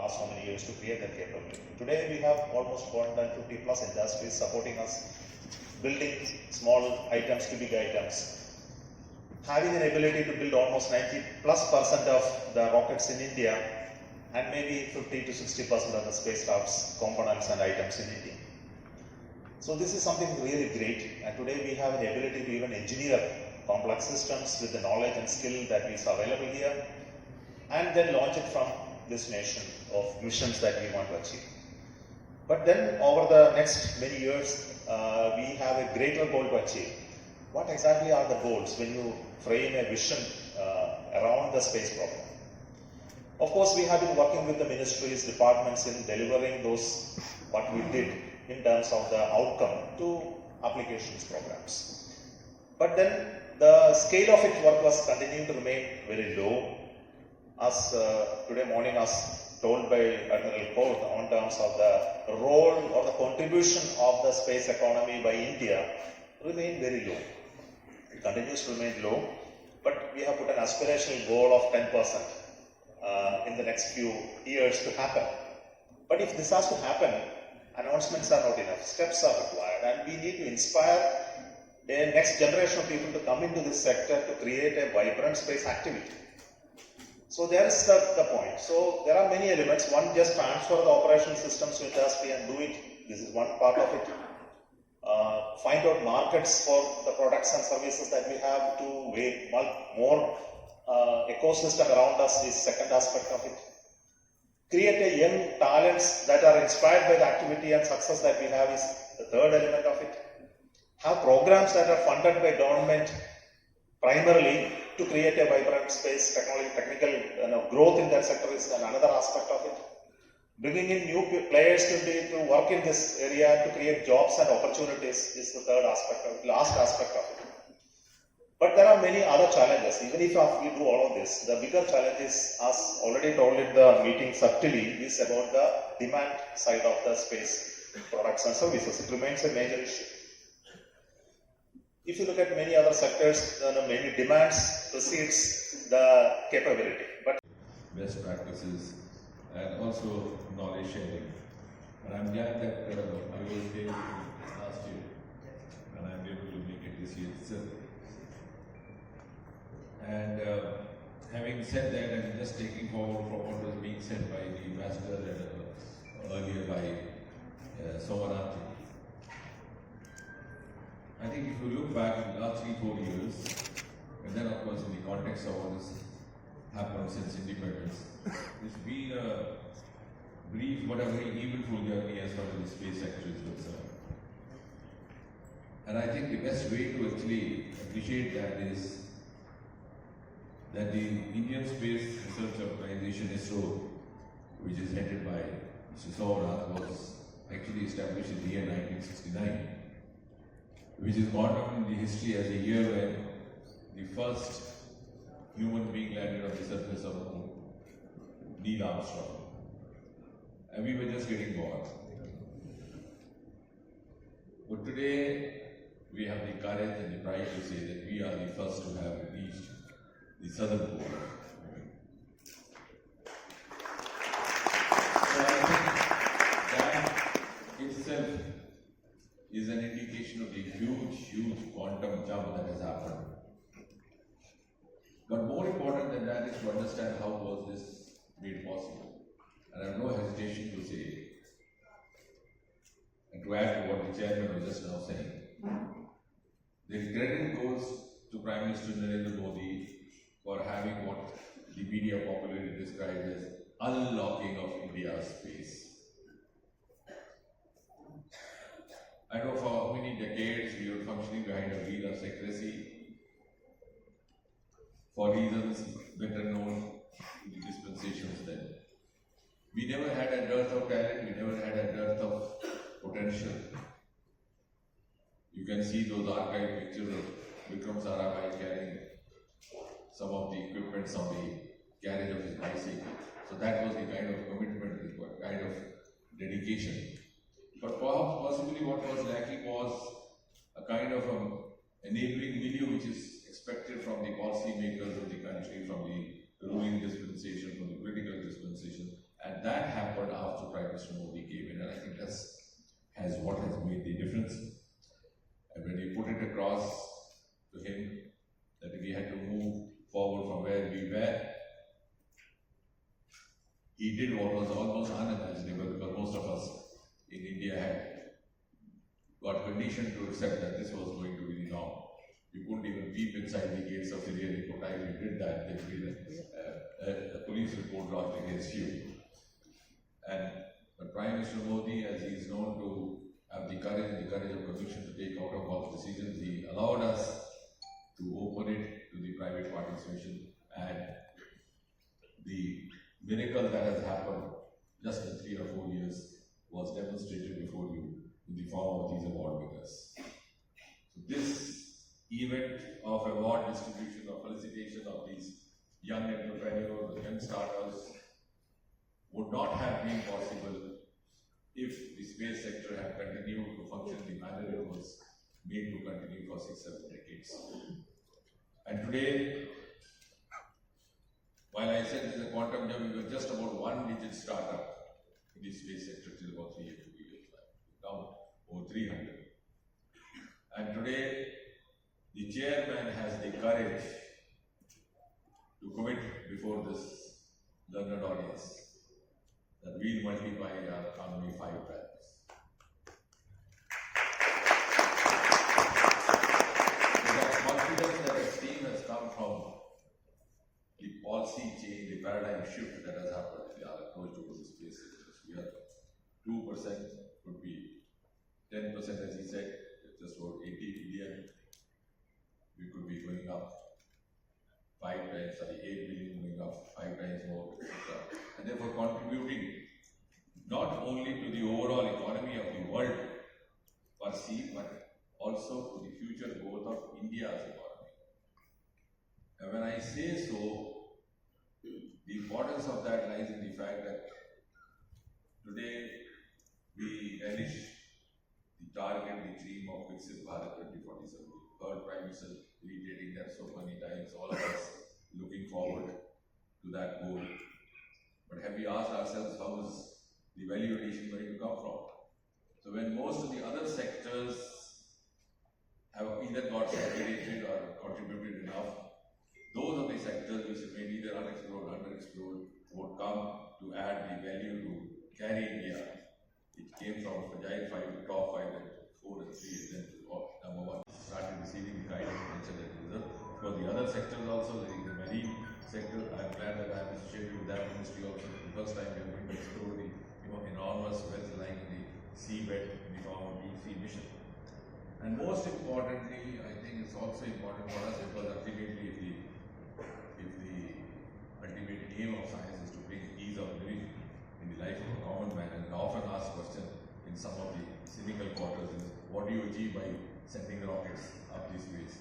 last so many years to create that capability. Today we have almost more than 50 plus industries supporting us, building small items to big items, having an ability to build almost 90+% of the rockets in India, and maybe 50 to 60% of the spacecraft's components and items in India. So this is something really great, and today we have the ability to even engineer complex systems with the knowledge and skill that is available here, and then launch it from this nation of missions that we want to achieve. But then over the next many years, we have a greater goal to achieve. What exactly are the goals when you frame a vision around the space program? Of course, we have been working with the ministries, departments in delivering those, what we did in terms of the outcome to applications programs. But then the scale of its work was continuing to remain very low. As today morning, as told by Admiral Court, on terms of the role or the contribution of the space economy by India, remain very low. It continues to remain low, but we have put an aspirational goal of 10% in the next few years to happen. But if this has to happen, announcements are not enough, steps are required, and we need to inspire a next generation of people to come into this sector to create a vibrant space activity. So there is the point. So there are many elements. One, just transfer the operational systems to industry and do it. This is one part of it. Find out markets for the products and services that we have to make more ecosystem around us is second aspect of it. Create a young talents that are inspired by the activity and success that we have is the third element of it. Have programs that are funded by government primarily to create a vibrant space technical growth in that sector is another aspect of it. Bringing in new players to work in this area to create jobs and opportunities is the third aspect of it, last aspect of it. But there are many other challenges. Even if we do all of this, the bigger challenge is, as already told in the meeting subtly, is about the demand side of the space products and services. It remains a major issue. If you look at many other sectors, many demands precedes the capability. But best practices and also knowledge sharing. And I'm glad that I was there last year and I'm able to make it this year itself. And having said that, and just taking forward from what was being said by the ambassador and earlier by Somanati, I think if you look back in the last 3-4 years, and then of course in the context of what has happened since independence, it's been a brief but a very eventful journey as far as the space sector is concerned. And I think the best way to actually appreciate that is that the Indian Space Research Organization ISRO, which is headed by Mr. Somanati, was actually established in the year 1969. Which is gone down in the history as a year when the first human being landed on the surface of the moon, Neil Armstrong. And we were just getting born. But today, we have the courage and the pride to say that we are the first to have reached the southern pole. So I think that itself is an indication of the huge quantum jump that has happened. But more important than that is to understand how was this made possible. And I have no hesitation to say, and to add to what the chairman was just now saying, the credit goes to Prime Minister Narendra Modi for having what the media popularly described as unlocking of India's space. I know for how many decades we were functioning behind a veil of secrecy for reasons better known in the dispensations then. We never had a dearth of talent, we never had a dearth of potential. You can see those archive pictures of Vikram Sarabhai carrying some of the equipments on the carriage of his bicycle. So that was the kind of commitment, the kind of dedication. But perhaps possibly what was lacking was a kind of enabling milieu which is expected from the policy makers of the country, from the ruling dispensation, from the political dispensation, and that happened. he did what was almost unimaginable, because most of us in India had got conditioned to accept that this was going to be the norm. You couldn't even peep inside the gates of the real court. If you did that, there'd be a police report lodged against you. And Prime Minister Modi, as he is known to have the courage of conviction to take out of box decisions, he allowed us to open it to the private participation, and the miracle that has happened just in 3 or 4 years was demonstrated before you in the form of these award winners. So this event of award distribution or felicitation of these young entrepreneurs, young startups would not have been possible if the space sector had continued to function in the manner it was made to continue for 6-7 decades. And today, while I said this is a quantum jump, we were just about 1-digit startup in the space sector till about 3 years back. Now over 300. And today, the chairman has the courage to commit before this learned audience that we'll multiply our economy 5 times. So that confidence, that esteem has come from the policy change, the paradigm shift that has happened in our approach towards the space sector. We are 2%, could be 10%, as he said, just about 80 billion. We could be going up 8 billion, going up 5 times more, etc. And therefore contributing not only to the overall economy of the world per se, but also to the future growth of India's economy. And when I say so, the importance of that lies in the fact that today we relish the target, the dream of Viksit Bharat 2047. Heard Prime Minister reiterating that so many times, all of us looking forward to that goal. But have we asked ourselves, how is the value addition going to come from? So when most of the other sectors have either got saturated or contributed enough, those are the sectors which remain either unexplored or underexplored would come to add the value to carry India. It came from fragile 5 to top 5 and 4 and 3 and then to number 1. Started receiving the guidance mentioned as a result. For the other sectors also, like the marine sector, I am glad that I am associated with that ministry also. For the first time we are going to explore the enormous wealth lying in the seabed in the form of deep sea mission. And most importantly, I think it's also important for us because ultimately if the ultimate aim of science is to bring ease of living in the life of a common man, and the often asked question in some of the cynical quarters is, what do you achieve by sending rockets up this space?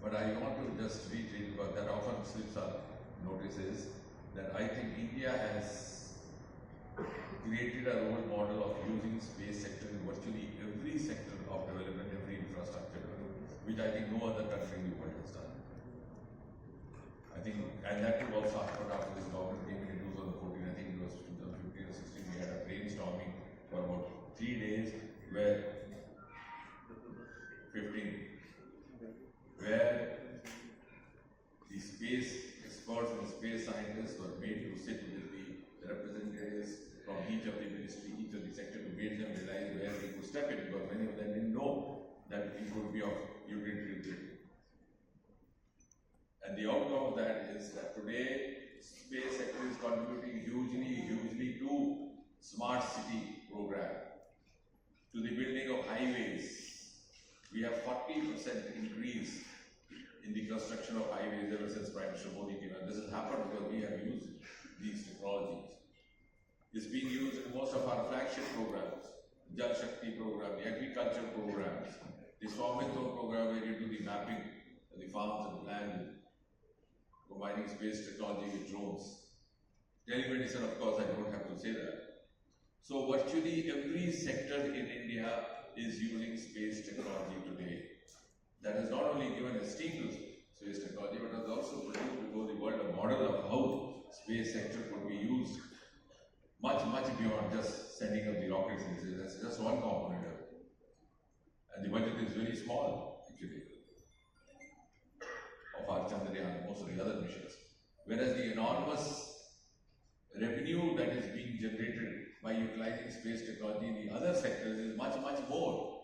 But I want to just reiterate, because that often slips our notices, that I think India has created a role model of using space sector in virtually every sector of development, every infrastructure development, which I think no other country in the world has done. I think, and that too also happened after this government came in 2014, I think it was 2015 or 16, we had a brainstorming for about 3 days where the space experts and space scientists were made to sit with the representatives from each of the ministry, each of the sector, to make them realize where they could step in, because many of them didn't know that it could be of utility to them. And the outcome of that is that today space sector is contributing hugely to smart city program, to the building of highways. We have 40% increase in the construction of highways ever since Prime Minister Modi came, and this has happened because we have used these technologies. It's being used in most of our flagship programs, the Jal Shakti program, the agriculture programs, the Swamitva program where you do the mapping of the farms and land, combining space technology with drones. Telemedicine, of course, I don't have to say that. So virtually every sector in India is using space technology today. That has not only given esteem to space technology, but has also produced before the world a model of how space sector could be used much beyond just sending up the rockets. That's just one component of it. And the budget is very small, actually, of our Chandrayaan and most of the other missions. Whereas the enormous revenue that is being generated by utilizing space technology in the other sectors is much, much more.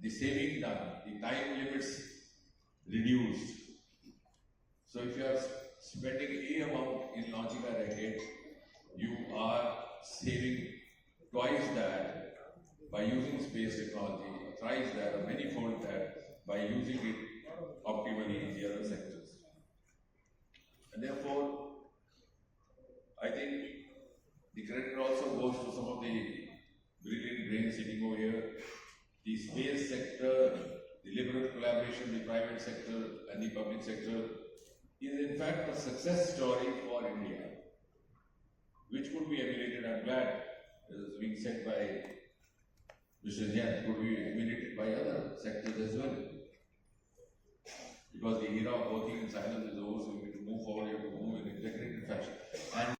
The saving done, the time limits reduced. So if you are spending a amount in launching a rocket, you are saving twice that by using space technology, thrice that, or many-fold that by using it optimally in the other sectors. And therefore, I think the credit also goes to some of the brilliant brains sitting over here. The space sector, the liberal collaboration with the private sector and the public sector is in fact a success story for India, which could be emulated. I'm glad, as being said by Mr. Jain, could be emulated by other sectors as well. Because the era of working in science